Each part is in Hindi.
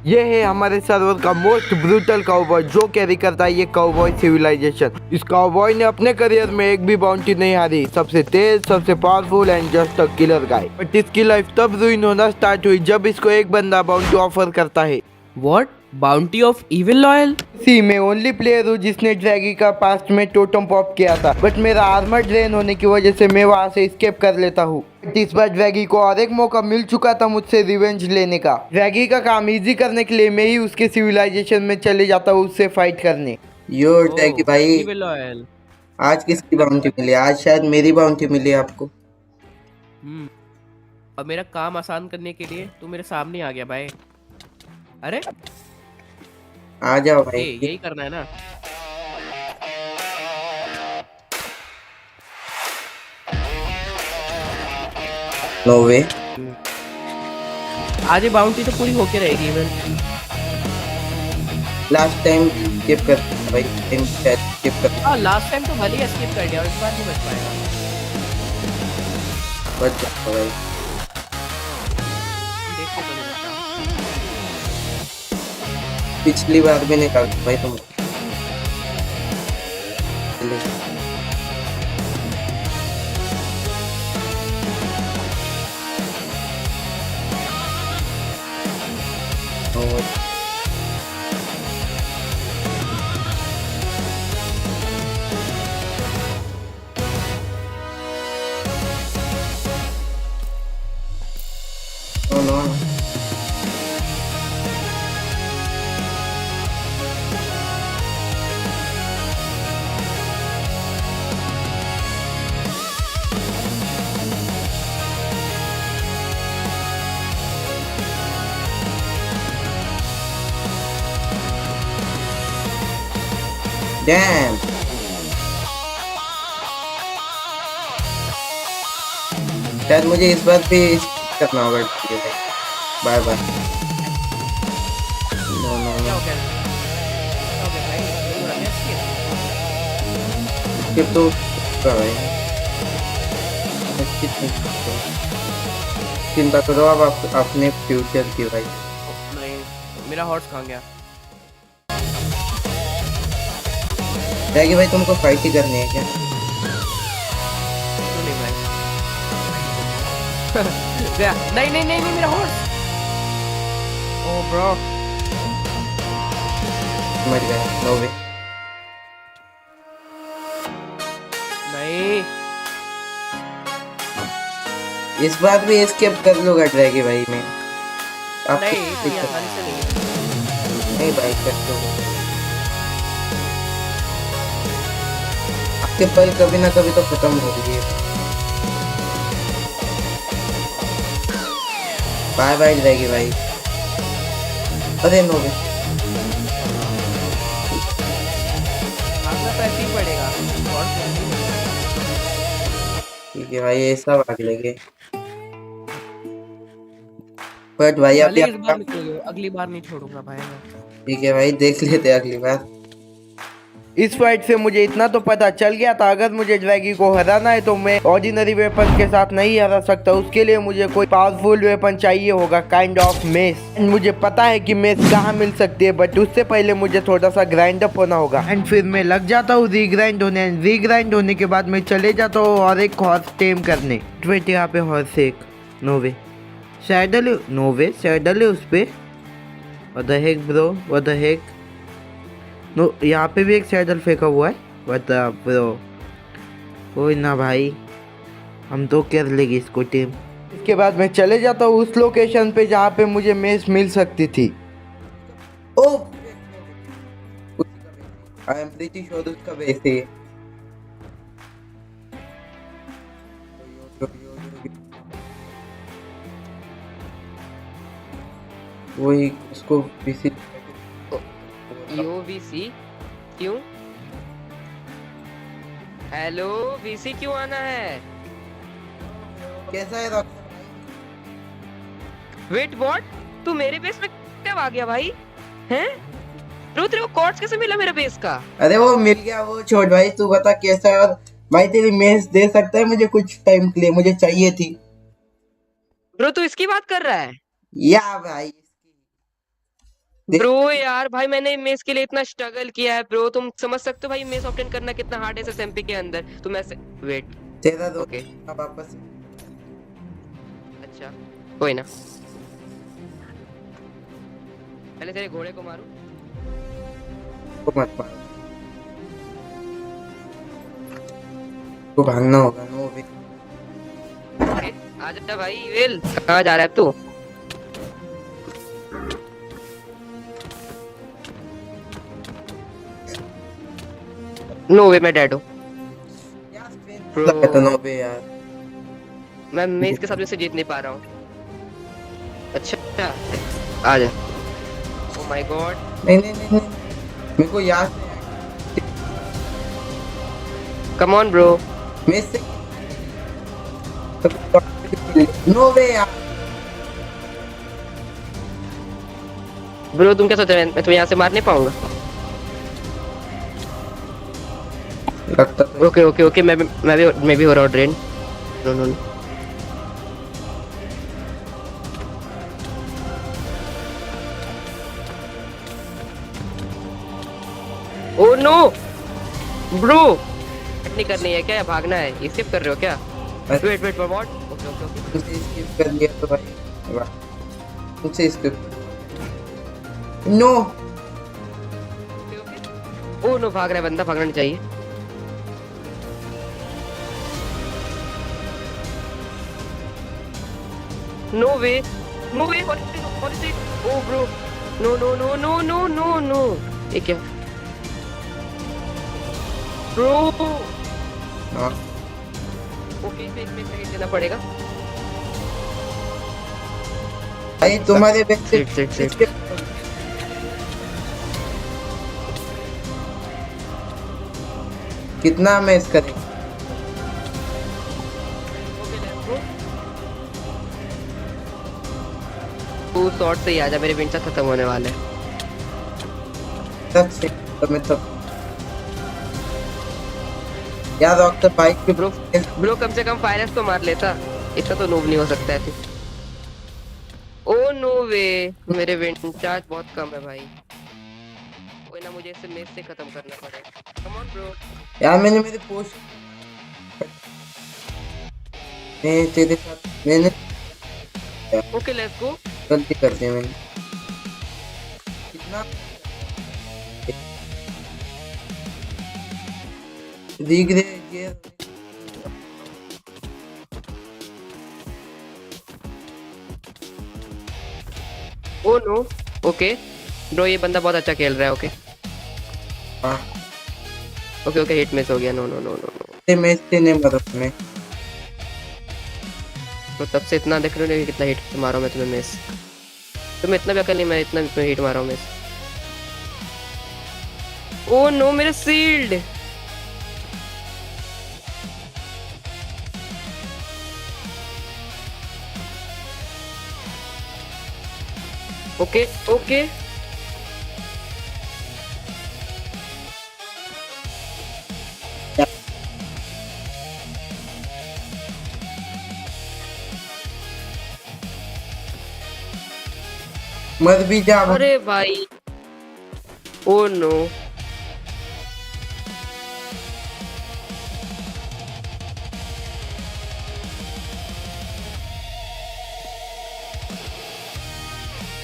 ये है हमारे सर्वर का मोस्ट ब्रूटल काउबॉय जो कैरी करता है ये काउबॉय सिविलाइजेशन। इस काउबॉय ने अपने करियर में एक भी बाउंटी नहीं हारी। सबसे तेज, सबसे powerful and just a killer guy. But इसकी लाइफ तब रुइन होना स्टार्ट हुई जब इसको एक बंदा बाउंटी ऑफर करता है। What? Bounty of evil loyal? सी मैं ओनली प्लेयर हूँ जिसने ड्रैगी का पास्ट में टोटम पॉप किया था, बट मेरा आर्मर ड्रेन होने की वजह से मैं वहाँ से एस्केप कर लेता हूँ। इस बार ड्रैगी को और एक मौका मिल चुका था मुझसे रिवेंज लेने का। ड्रैगी का काम इजी करने के लिए मैं ही उसके सिविलाइजेशन में चले जाता हूँ उससे फाइट करने। यो टैगी भाई, Evil loyal. आज किसकी बाउंटी मिली? आज शायद मेरी बाउंटी मिली आपको। और मेरा काम आसान करने के लिए तू मेरे सामने आ गया भाई। अरे आ जाओ ये भाई। यही करना है ना? नो वे। आज ये बाउंटी तो पूरी होके रहेगी इवन। लास्ट टाइम स्किप कर भाई, टाइम शायद स्किप कर हाँ लास्ट टाइम तो भले ही स्किप कर दिया और इस बार नहीं बच पाएगा। बच जाओ भाई। देखते तो नहीं बचा। पिछली बार भी निकाल भाई तुम। और नो डैम। शायद मुझे इस बार भी करना होगा। Bye bye. नो नो क्या हो गया? क्या हो गया भाई? नहीं हो रहा क्या skip? स्किप तो कर भाई। चिंता करो आप अपने फ्यूचर की भाई। नहीं मेरा हॉर्स कहाँ गया? टैगी भाई तुमको फाइट ही करनी है क्या? क्यों नहीं भाई? गया। नहीं नहीं नहीं नहीं मेरा हॉर्स। Oh bro. मर गया। नो वे। नहीं इस बार भी एस्केप कर लूंगा ड्रैगी भाई मैं। आप नहीं इतनी आसानी से नहीं। नहीं भाई कर दो। आपके पल कभी ना कभी तो खत्म होगी। बाय बाय ड्रैगी भाई। अरे नो वे। भागना तो ऐसे ही पड़ेगा। हॉर्स ठीक है भाई, ये सब भाग लेंगे। बट भाई भले अभी इस बार निकल गए, अगली बार नहीं छोड़ूंगा भाई मैं। ठीक है भाई, देख लेते हैं अगली बार। इस फाइट से मुझे इतना तो पता चल गया था अगर मुझे ड्रैगी को हराना है तो मैं ऑर्डिनरी वेपन के साथ नहीं हरा सकता। उसके लिए मुझे कोई पावरफुल वेपन चाहिए होगा, काइंड ऑफ मेस। मुझे पता है कि मेस कहाँ मिल सकती है, बट उससे पहले मुझे थोड़ा सा ग्राइंड अप होना होगा। एंड फिर मैं लग जाता हूँ रीग्राइंड होने। रीग्राइंड होने के बाद मैं चले जाता हूँ और एक हॉर्स टेम करने। वेट यहाँ पे हॉर्स एक नोवे सैडल, नोवे सैडल है उस पे। What the heck bro, what the heck. No यहाँ पे भी एक सैडल फेंका हुआ है। बता ब्रो, कोई ना भाई, हम तो कर लेंगे इसको टीम। इसके बाद मैं चले जाता हूँ उस लोकेशन पे जहाँ पे मुझे मेस मिल सकती थी। ओ आई एम प्रीटी श्योर उसका बेस है। वही उसको विजिट। यो वीसी क्यों? हेलो वीसी क्यों आना है? कैसा है डॉक्टर? Wait what? तू मेरे बेस में कब आ गया भाई? हैं? ब्रो तेरे को कॉर्ड्स कैसे मिला मेरे बेस का? अरे वो मिल गया, वो छोड़ भाई, तू बता कैसा है। और भाई तेरी मेस दे सकता है मुझे कुछ टाइम के लिए, मुझे चाहिए थी। ब्रो तू इसकी बात कर रहा है? या भाई ब्रो यार भाई मैंने मेस के लिए इतना स्ट्रगल किया है ब्रो, तुम समझ सकते हो भाई मेस ऑप्टेन करना कितना हार्ड है एसएमपी के अंदर। तुम ऐसे वेट, तेरा दोस्त ओके वापस अच्छा कोई ना, पहले तेरे घोड़े को मारूं। को मत मार, को भागना होगा। नो वे, ओके आ जा भाई वेल, कहाँ जा रहा है तू? नो वे मैं डेड हूँ तो नो वे यार। मैं मेस के साथ से जीत नहीं पा रहा हूँ। अच्छा आ जा। ओ माय गॉड, नहीं नहीं नहीं नहीं, मेरे को याद नहीं कम ऑन ब्रो। मैं से नो वे यार। ब्रो तुम क्या सोच रहे हो मैं तुम्हें यहाँ से मार नहीं पाऊंगा? लगता तो ओके ओके ओके मैं भी हो रहा हूँ drain. No no oh no bro, नहीं करनी है क्या, भागना है, स्किप कर रहे हो क्या? Wait wait what? Okay okay okay तुमसे स्किप कर लिया तो भाई, वाह तुमसे स्किप। नो ओ नो भाग रहा है बंदा, भागना नहीं चाहिए। No way no way, oh bro no no no no no no no, ये क्या ब्रो? हाँ ओके इसे इसमें सेकंड देना पड़ेगा। भाई तुम्हारे बैग से सिट कितना मैच करेंगे? तू शॉर्ट से ही आजा, मेरे विंटर खत्म होने वाले हैं। तब से तो मैं तब यार डॉक्टर बाइक के ब्रो ब्रो कम से कम फायरस तो मार लेता, इतना तो नूब नहीं हो सकता है। ओ नो वे, मेरे विंड चार्ज बहुत कम है भाई, कोई ना मुझे इसे मेस से खत्म करना पड़ेगा। कम ऑन ब्रो। यार मैंने मेरे पोस्ट मैं तेरे साथ मैंने ओके लेट्स गो। गलती कर दी मैंने। कितना दिख रहे ये ओ नो ओके ब्रो, ये बंदा बहुत अच्छा खेल रहा है। ओके हाँ ओके ओके हिट मिस हो गया। No no no no no, ते मैच से नहीं मरा मैं। तो तब से इतना देख रहे हो कितना हिट मारा हूं मैं तुम्हें मिस, तुम्हें इतना भी अकल नहीं, मैं इतना भी तुम्हें हिट मारा हूं मिस। ओ नो मेरा शील्ड, ओके ओके मर भी जा अरे भाई ओ नो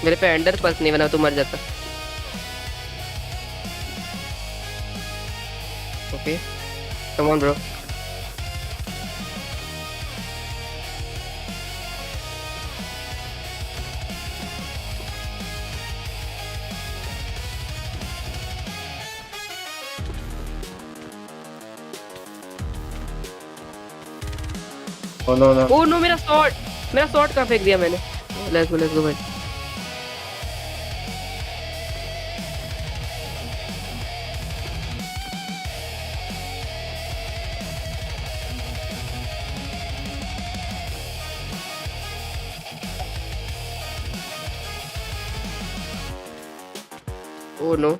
मेरे पे एंडर पल्स नहीं बना तो मर जाता। Okay come on bro. Oh no no oh no मेरा शॉट कहाँ फेंक दिया मैंने। लेट्स गो भाई। ओ नो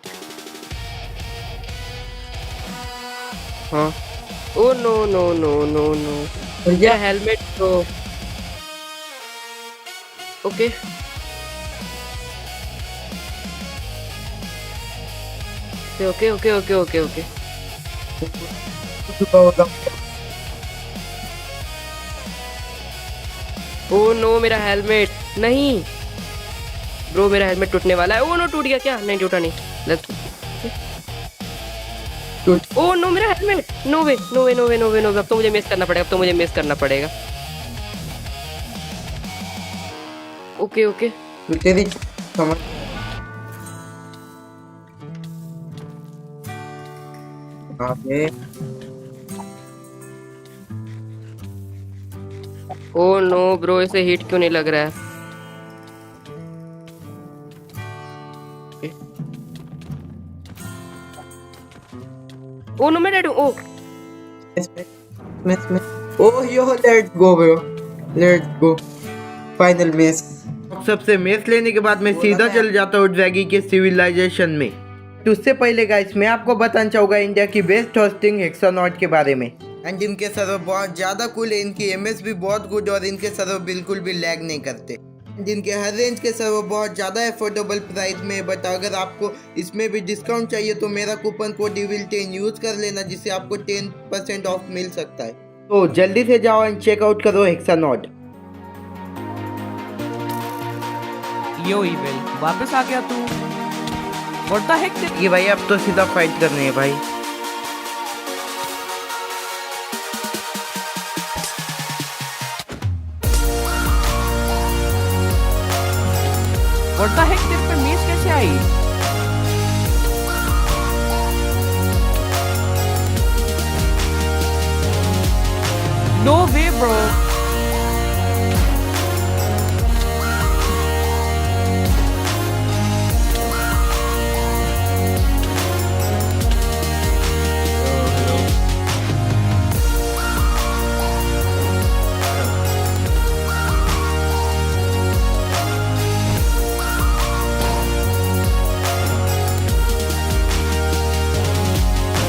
हाँ oh no no no no no, भैया हेलमेट तो okay okay okay okay okay okay. चुका होगा। ओ नो मेरा हेलमेट नहीं ब्रो, मेरा हेलमेट टूटने वाला है। ओ नो टूट गया क्या? नहीं टूटा नहीं। लेट्स ओ नो मेरा helmet. No way no way no way no way no वे। अब तो मुझे मिस करना पड़ेगा, अब तो मुझे मिस करना पड़ेगा। ओके ओके तू तेरी समझ। आगे ओ नो ब्रो, इसे हीट क्यों नहीं लग रहा है? ओ नो मैं डेड हूँ। Oh miss. Oh yo, let's go bro, let's go, final miss. सबसे मेस लेने के बाद मैं सीधा चल जाता हूँ ड्रैगी के सिविलाइजेशन में। तो उससे पहले गाइस मैं आपको बताना चाहूँगा इंडिया की बेस्ट होस्टिंग हेक्सानॉट के बारे में। एंड इनके सर्वर बहुत ज़्यादा कूल है, इनकी एमएस भी बहुत गुड और इनके सर्वर बिल्कुल भी लैग नहीं करते। जिनके हर रेंज के सर्वर बहुत ज़्यादा अफोर्डेबल प्राइस में है। बट अगर आपको इसमें भी डिस्काउंट चाहिए तो मेरा कूपन कोड EVIL10 यूज़ कर लेना, जिससे आपको 10% ऑफ मिल सकता है। तो जल्दी से जाओ एंड चेकआउट करो हेक्सानॉट। यो इविल वापस आ गया तू। व्हाट द हेक? ये भाई अब तो सीधा फाइट करनी है भाई। व्हाट द हेक, तेरे पे मेस कैसे आई? No way bro.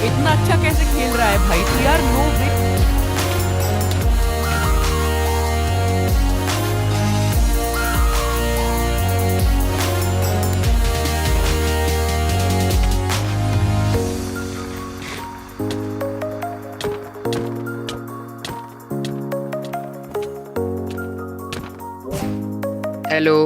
इतना अच्छा कैसे खेल रहा है भाई तू यार? नो वे। हेलो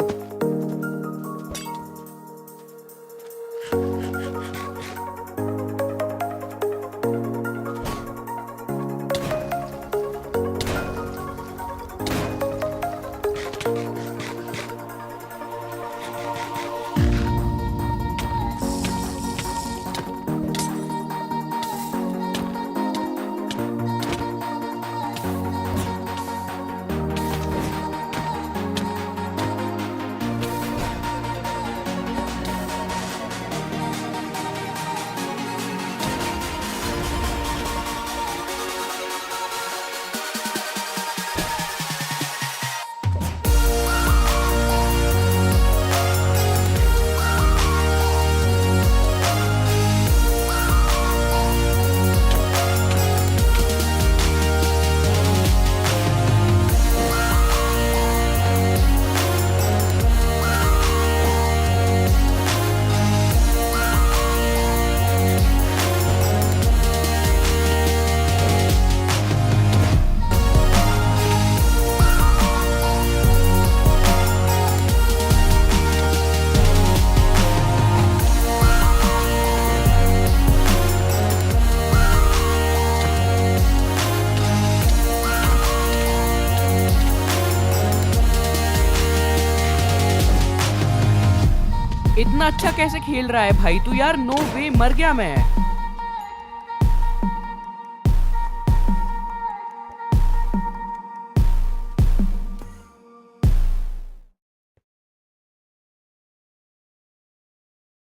इतना अच्छा कैसे खेल रहा है भाई तू यार? नो वे, मर गया मैं।